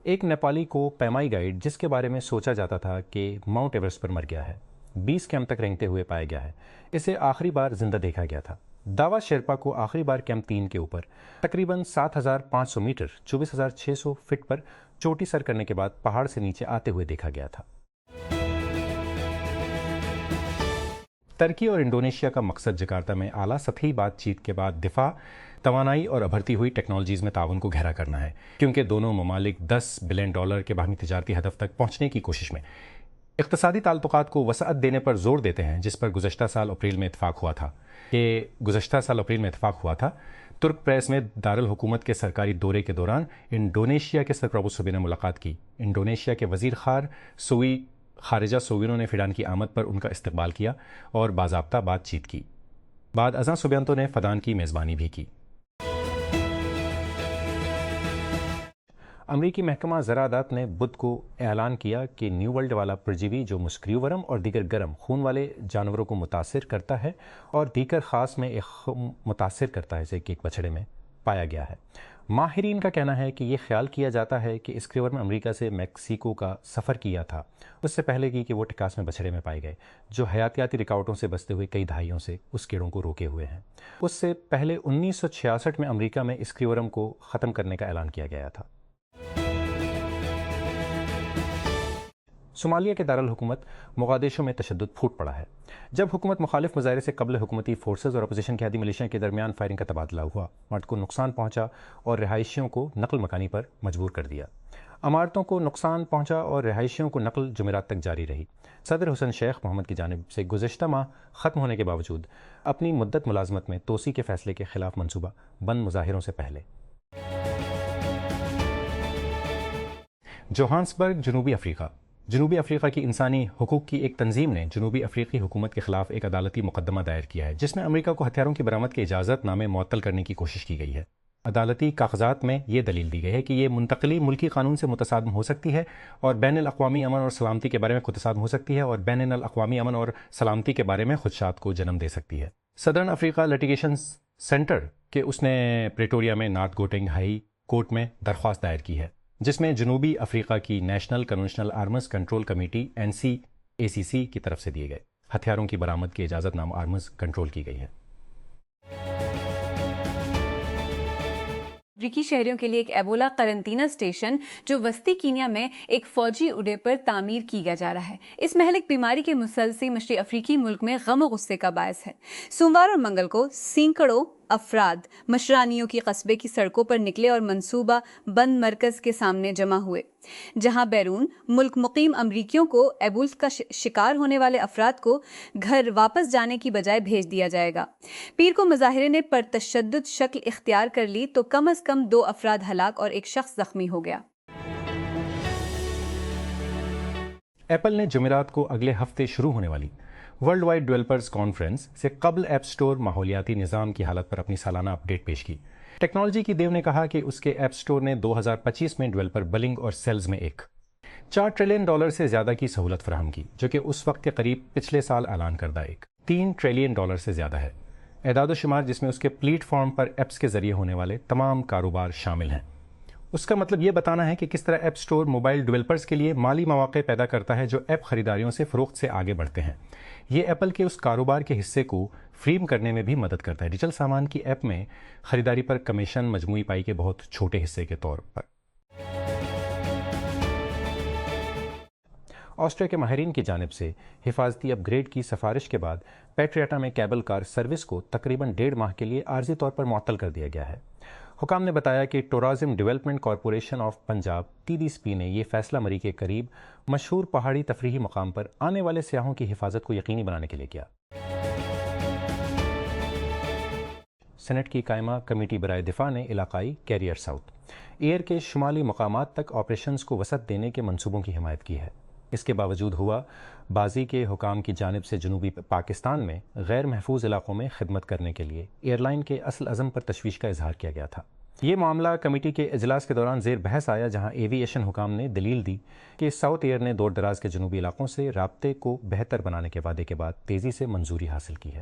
ایک نیپالی کو پیمائی گائیڈ جس کے بارے میں سوچا جاتا تھا کہ ماؤنٹ ایورسٹ پر مر گیا ہے، 20 کیمپ تک رینگتے ہوئے پایا گیا ہے۔ اسے آخری بار زندہ دیکھا گیا تھا۔ داوا شیرپا کو آخری بار کیمپ 3 کے اوپر تقریباً 7500 میٹر 24,600 فٹ پر چوٹی سر کرنے کے بعد پہاڑ سے نیچے آتے ہوئے دیکھا گیا تھا۔ ترکی اور انڈونیشیا کا مقصد جکارتا میں اعلیٰ سطحی بات چیت کے بعد دفاع، توانائی اور ابھرتی ہوئی ٹیکنالوجیز میں تعاون کو گہرا کرنا ہے، کیونکہ دونوں ممالک $10 بلین کے باہمی تجارتی ہدف تک پہنچنے کی کوشش میں اقتصادی تعلقات کو وسعت دینے پر زور دیتے ہیں، جس پر گزشتہ سال اپریل میں اتفاق ہوا تھا۔ ترک پریس میں دارالحکومت کے سرکاری دورے کے دوران انڈونیشیا کے صدر ابو صبح نے ملاقات کی۔ انڈونیشیا کے وزیر خارجہ سووینو نے فیڈان کی آمد پر ان کا استقبال کیا اور باضابطہ بات چیت کی۔ بعد ازاں سوبیانتو نے فدان کی میزبانی بھی کی۔ امریکی محکمہ زراعت نے بدھ کو اعلان کیا کہ نیو ورلڈ والا پرجیوی جو مسکریو ورم اور دیگر گرم خون والے جانوروں کو متاثر کرتا ہے اور دیگر خاص میں متاثر کرتا ہے، جیسے کہ ایک بچھڑے میں پایا گیا ہے۔ ماہرین کا کہنا ہے کہ یہ خیال کیا جاتا ہے کہ اس کریور نے امریکہ سے میکسیکو کا سفر کیا تھا اس سے پہلے کہ وہ ٹیکساس میں بچھڑے میں پائے گئے، جو حیاتیاتی رکاوٹوں سے بچتے ہوئے کئی دہائیوں سے اس کیڑوں کو روکے ہوئے ہیں۔ اس سے پہلے 1966 میں امریکہ میں اس کریورم کو ختم کرنے کا اعلان کیا گیا تھا۔ صومالیہ کے دارالحکومت موغادیشو میں تشدد پھوٹ پڑا ہے، جب حکومت مخالف مظاہرے سے قبل حکومتی فورسز اور اپوزیشن جہادی ملیشیا کے درمیان فائرنگ کا تبادلہ ہوا، مرد کو نقصان پہنچا اور رہائشیوں کو نقل مکانی پر مجبور کر دیا۔ عمارتوں کو نقصان پہنچا اور رہائشیوں کو نقل جمعرات تک جاری رہی۔ صدر حسن شیخ محمد کی جانب سے گزشتہ ماہ ختم ہونے کے باوجود اپنی مدت ملازمت میں توسیع کے فیصلے کے خلاف منصوبہ بند مظاہروں سے پہلے جوہانسبرگ، جنوبی افریقہ کی انسانی حقوق کی ایک تنظیم نے جنوبی افریقی حکومت کے خلاف ایک عدالتی مقدمہ دائر کیا ہے، جس میں امریکہ کو ہتھیاروں کی برآمد کے اجازت نامے معطل کرنے کی کوشش کی گئی ہے۔ عدالتی کاغذات میں یہ دلیل دی گئی ہے کہ یہ منتقلی ملکی قانون سے متصادم ہو سکتی ہے اور بین الاقوامی امن اور سلامتی کے بارے میں خودتصادم ہو سکتی ہے اور بین الاقوامی امن اور سلامتی کے بارے میں خدشات کو جنم دے سکتی ہے۔ صدرن افریقہ لٹیگیشن سینٹر کہ اس نے پریٹوریا میں نارتھ گوٹنگ ہائی کورٹ میں درخواست دائر کی ہے، جس میں جنوبی افریقہ کی national conventional arms control committee NCACC کی طرف سے دیے گئے ہتھیاروں کی برآمد کی اجازت نام آرمز کنٹرول کی گئی ہے۔ امریکی شہریوں کے لیے ایک ایبولا قرنطینہ اسٹیشن جو وسطی کینیا میں ایک فوجی اڈے پر تعمیر کیا جا رہا ہے، اس مہلک بیماری کے مسلسل مشرقی افریقی ملک میں غم و غصے کا باعث ہے۔ سوموار اور منگل کو سینکڑوں افراد مشرانیوں کی قصبے کی سڑکوں پر نکلے اور منصوبہ بند مرکز کے سامنے جمع ہوئے، جہاں بیرون ملک مقیم امریکیوں کو ایبولا کا شکار ہونے والے افراد کو گھر واپس جانے کی بجائے بھیج دیا جائے گا۔ پیر کو مظاہرے نے پرتشدد شکل اختیار کر لی تو کم از کم 2 افراد ہلاک اور 1 شخص زخمی ہو گیا۔ ایپل نے جمعرات کو اگلے ہفتے شروع ہونے والی ورلڈ وائڈ ڈیولپرز کانفرنس سے قبل ایپ سٹور ماحولیاتی نظام کی حالت پر اپنی سالانہ اپڈیٹ پیش کی۔ ٹیکنالوجی کی دیو نے کہا کہ اس کے ایپ سٹور نے 2025 میں ڈیولپر بلنگ اور سیلز میں $4 ٹریلین سے زیادہ کی سہولت فراہم کی، جو کہ اس وقت کے قریب پچھلے سال اعلان کردہ $3 ٹریلین سے زیادہ ہے۔ اعداد و شمار جس میں اس کے پلیٹ فارم پر ایپس کے ذریعے ہونے والے تمام کاروبار شامل ہیں۔ اس کا مطلب یہ بتانا ہے کہ کس طرح ایپ سٹور موبائل ڈیولپرز کے لیے مالی مواقع پیدا کرتا ہے جو ایپ خریداریوں سے فروخت سے آگے بڑھتے ہیں۔ یہ ایپل کے اس کاروبار کے حصے کو فریم کرنے میں بھی مدد کرتا ہے، ڈیجیٹل سامان کی ایپ میں خریداری پر کمیشن مجموعی پائی کے بہت چھوٹے حصے کے طور پر۔ آسٹریا کے ماہرین کی جانب سے حفاظتی اپ گریڈ کی سفارش کے بعد پیٹریاٹا میں کیبل کار سروس کو تقریباً 1.5 ماہ کے لیے عارضی طور پر معطل کر دیا گیا ہے۔ حکام نے بتایا کہ tourism development corporation of Punjab TDSP نے یہ فیصلہ مری کے قریب مشہور پہاڑی تفریحی مقام پر آنے والے سیاحوں کی حفاظت کو یقینی بنانے کے لیے کیا۔ سینٹ کی قائمہ کمیٹی برائے دفاع نے علاقائی کیریئر ساؤتھ ایئر کے شمالی مقامات تک آپریشنز کو وسعت دینے کے منصوبوں کی حمایت کی ہے۔ اس کے باوجود ہوا بازی کے حکام کی جانب سے جنوبی پاکستان میں غیر محفوظ علاقوں میں خدمت کرنے کے لیے ایئر لائن کے اصل عزم پر تشویش کا اظہار کیا گیا تھا۔ یہ معاملہ کمیٹی کے اجلاس کے دوران زیر بحث آیا، جہاں ایوی ایشن حکام نے دلیل دی کہ ساؤتھ ایئر نے دور دراز کے جنوبی علاقوں سے رابطے کو بہتر بنانے کے وعدے کے بعد تیزی سے منظوری حاصل کی ہے۔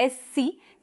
SC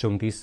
34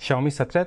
Xiaomi 17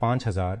5000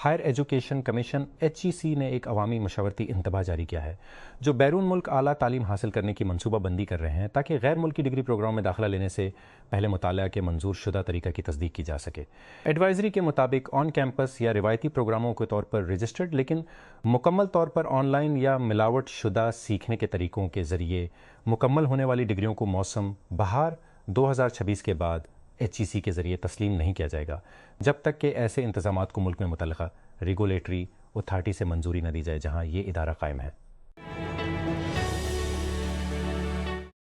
higher education commission HEC نے ایک عوامی مشاورتی انتباہ جاری کیا ہے جو بیرون ملک اعلیٰ تعلیم حاصل کرنے کی منصوبہ بندی کر رہے ہیں تاکہ غیر ملکی ڈگری پروگرام میں داخلہ لینے سے پہلے مطالعہ کے منظور شدہ طریقہ کی تصدیق کی جا سکے۔ ایڈوائزری کے مطابق آن کیمپس یا روایتی پروگراموں کے طور پر رجسٹرڈ لیکن مکمل طور پر آن لائن یا ملاوٹ شدہ سیکھنے کے طریقوں کے ذریعے مکمل ہونے والی ڈگریوں کو موسم بہار 2026 کے بعد HEC کے ذریعے تسلیم نہیں کیا جائے گا جب تک کہ ایسے انتظامات کو ملک میں متعلقہ ریگولیٹری اتھارٹی سے منظوری نہ دی جائے جہاں یہ ادارہ قائم ہے۔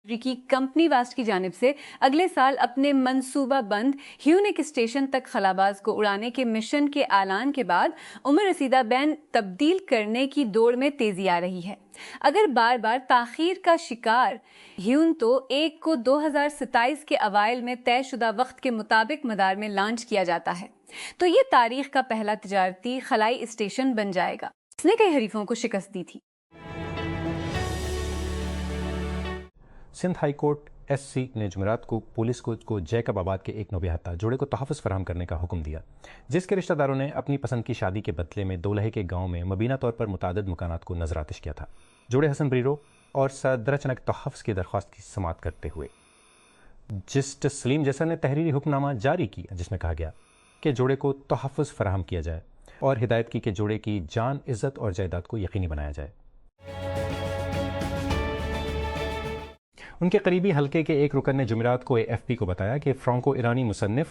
امریکی کمپنی واسٹ کی جانب سے اگلے سال اپنے منصوبہ بند ہیونک اسٹیشن تک خلاباز کو اڑانے کے مشن کے اعلان کے بعد عمر رسیدہ بین تبدیل کرنے کی دوڑ میں تیزی آ رہی ہے۔ اگر بار بار تاخیر کا شکار ہیون تو 1 کو 2027 کے اوائل میں طے شدہ وقت کے مطابق مدار میں لانچ کیا جاتا ہے تو یہ تاریخ کا پہلا تجارتی خلائی اسٹیشن بن جائے گا۔ اس نے کئی حریفوں کو شکست دی تھی۔ سندھ ہائی کورٹ SC نے جمعرات کو پولیس کو جیکب آباد کے ایک نوبہتہ جوڑے کو تحفظ فراہم کرنے کا حکم دیا جس کے رشتہ داروں نے اپنی پسند کی شادی کے بدلے میں دولہے کے گاؤں میں مبینہ طور پر متعدد مکانات کو نظر آتش کیا تھا۔ جوڑے حسن بریرو اور صدرچنک تحفظ کی درخواست کی سماعت کرتے ہوئے جسٹس سلیم جیسر نے تحریری حکم نامہ جاری کیا جس میں کہا گیا کہ جوڑے کو تحفظ فراہم کیا جائے اور ہدایت کی کہ جوڑے کی جان، عزت اور جائیداد کو یقینی بنایا جائے۔ ان کے قریبی حلقے کے ایک رکن نے جمعرات کو AFP کو بتایا کہ فرانکو ایرانی مصنف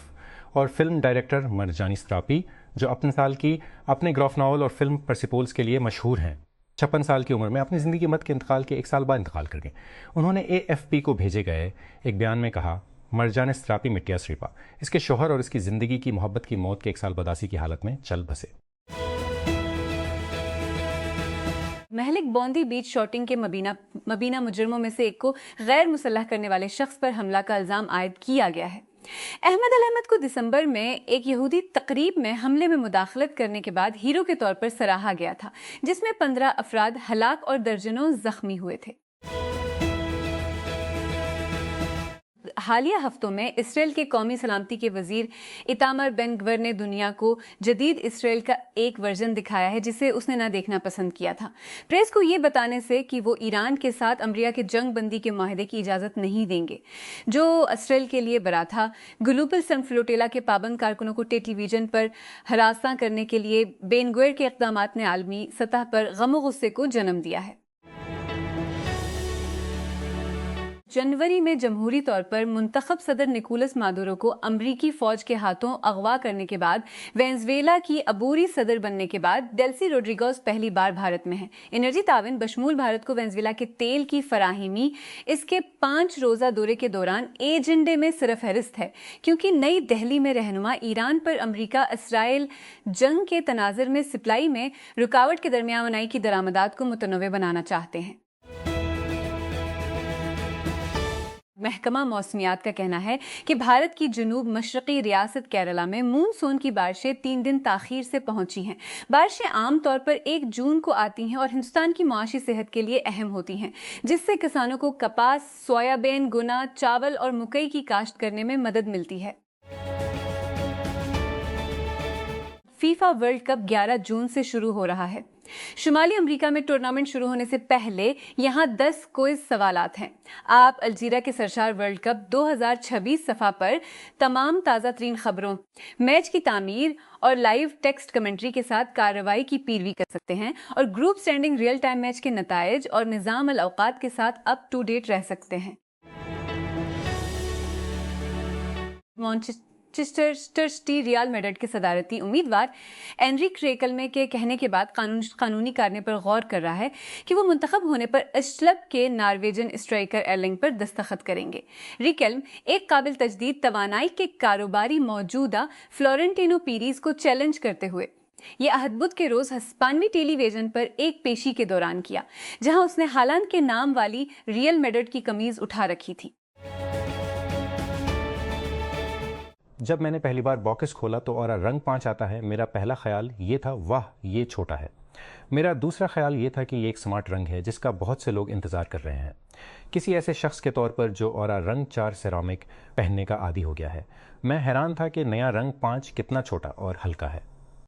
اور فلم ڈائریکٹر مرجانی سراپی جو اپنے سال کی اپنے گراف ناول اور فلم پرسیپولز کے لیے مشہور ہیں 56 سال کی عمر میں اپنی زندگی مت کے انتقال کے 1 سال بعد انتقال کر گئے۔ انہوں نے AFP کو بھیجے گئے ایک بیان میں کہا، مرجان سراپی مٹیا سریپا اس کے شوہر اور اس کی زندگی کی محبت کی موت کے 1 سال بداسی کی حالت میں چل بسے۔ مہلک بوندی بیچ شاٹنگ کے مبینہ مجرموں میں سے ایک کو غیر مسلح کرنے والے شخص پر حملہ کا الزام عائد کیا گیا ہے۔ احمد الحمد کو دسمبر میں ایک یہودی تقریب میں حملے میں مداخلت کرنے کے بعد ہیرو کے طور پر سراہا گیا تھا جس میں 15 افراد ہلاک اور درجنوں زخمی ہوئے تھے۔ حالیہ ہفتوں میں اسرائیل کے قومی سلامتی کے وزیر ایتامر بن گور نے دنیا کو جدید اسرائیل کا ایک ورژن دکھایا ہے جسے اس نے نہ دیکھنا پسند کیا تھا، پریس کو یہ بتانے سے کہ وہ ایران کے ساتھ امریکہ کے جنگ بندی کے معاہدے کی اجازت نہیں دیں گے جو اسرائیل کے لیے برا تھا۔ گلوبل سن فلوٹیلا کے پابند کارکنوں کو ٹیلی ویژن پر ہراساں کرنے کے لیے بین گوئر کے اقدامات نے عالمی سطح پر غم و غصے کو جنم دیا ہے۔ جنوری میں جمہوری طور پر منتخب صدر نکولس مادورو کو امریکی فوج کے ہاتھوں اغوا کرنے کے بعد وینزویلا کی عبوری صدر بننے کے بعد ڈیلسی روڈریگوز پہلی بار بھارت میں ہیں۔ انرجی تعاون بشمول بھارت کو وینزویلا کے تیل کی فراہمی اس کے 5 روزہ دورے کے دوران ایجنڈے میں سرفہرست ہے کیونکہ نئی دہلی میں رہنما ایران پر امریکہ اسرائیل جنگ کے تناظر میں سپلائی میں رکاوٹ کے درمیان بنائی کی درآمدات کو متنوع بنانا چاہتے ہیں۔ محکمہ موسمیات کا کہنا ہے کہ بھارت کی جنوب مشرقی ریاست کیرالہ میں مونسون کی بارشیں 3 دن تاخیر سے پہنچی ہیں۔ بارشیں عام طور پر 1 جون کو آتی ہیں اور ہندوستان کی معاشی صحت کے لیے اہم ہوتی ہیں جس سے کسانوں کو کپاس، سویا بین، گنا، چاول اور مکئی کی کاشت کرنے میں مدد ملتی ہے۔ فیفا ورلڈ کپ 11 جون سے شروع ہو رہا ہے۔ شمالی امریکہ میں ٹورنامنٹ شروع ہونے سے پہلے یہاں 10 کوئز سوالات ہیں۔ آپ الجزیرہ کے سرشار ورلڈ کپ 2026 صفحہ پر تمام تازہ ترین خبروں، میچ کی تعمیر اور لائیو ٹیکسٹ کمنٹری کے ساتھ کارروائی کی پیروی کر سکتے ہیں اور group standing real time match کے نتائج اور نظام الاوقات کے ساتھ اپ ٹو ڈیٹ رہ سکتے ہیں۔ مانچسٹر سٹی ریال میڈرڈ کے صدارتی امیدوار اینریک ریکلمے کے کہنے کے بعد قانونی کارنے پر غور کر رہا ہے کہ وہ منتخب ہونے پر اشلب کے نارویجن اسٹرائیکر ایرلنگ پر دستخط کریں گے۔ ریکلم ایک قابل تجدید توانائی کے کاروباری موجودہ فلورنٹینو پیریز کو چیلنج کرتے ہوئے یہ عہد بدھ کے روز ہسپانوی ٹیلی ویژن پر ایک پیشی کے دوران کیا جہاں اس نے ہالانڈ کے نام والی ریئل میڈرڈ کی قمیض اٹھا رکھی تھی۔ جب میں نے پہلی بار باکس کھولا تو اور رنگ 5 آتا ہے، میرا پہلا خیال یہ تھا واہ یہ چھوٹا ہے۔ میرا دوسرا خیال یہ تھا کہ یہ ایک سمارٹ رنگ ہے جس کا بہت سے لوگ انتظار کر رہے ہیں، کسی ایسے شخص کے طور پر جو اورا رنگ 4 سیرامک پہننے کا عادی ہو گیا ہے۔ میں حیران تھا کہ نیا رنگ 5 کتنا چھوٹا اور ہلکا ہے۔